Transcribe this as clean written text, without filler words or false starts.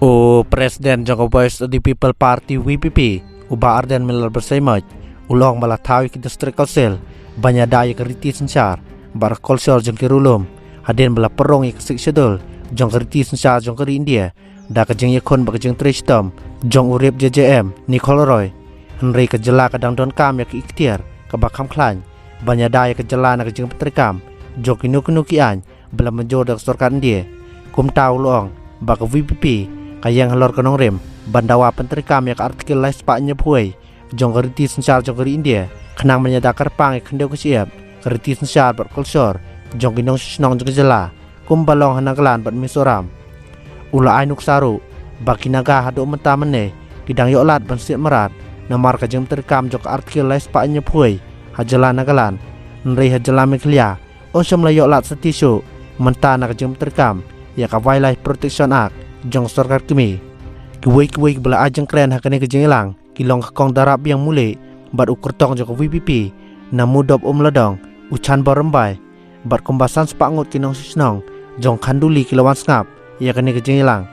O Presiden Joko Voice of the People Party WPP uba arden melal bersemaj ulong malatawi ke distrik Kalsel banyak daya keriti sensar bar Kalsel jong kirulum haden bala perong ik sik sedul jong keriti sensar jong keri India da kejeng yakon ba kejeng tristom jong urip JJM Nicole Roy Henry kejela kadang don kam yak ikhtiar ke bakam klan banyak daya kejela na kejeng petrikam jong kinukian bala menjor dak sorkan India kum tahu luang ba ke VPP kayang halor kanong rem bandawa pentrikam yak artikel lais pa nyepuai jong keriti sensar jong keri India kenang menyadakar pang kendau kesiap keriti sensar berkulsor jong ginong sisnong jong jela kumbalong hanaglan bat misoram ula ainuk saru baki naga hadu menta mene kidang yoklat ban siap merat namar ka jeng terkam jong artikel lais pa nyepuai hajala nagalan nrei hajala meklia osam la yoklat setisu menta na jeng terkam ya ka wildlife protection act jong sarkar kami kuwei bela ajeng keren hakane kejeng ilang kilong kong darab yang mule bat ukur tong joko VPP na mudop ladong ucan barembai bat kombasan sepangut kinong sisnong jong kanduli kilawan skap ya kane kejeng ilang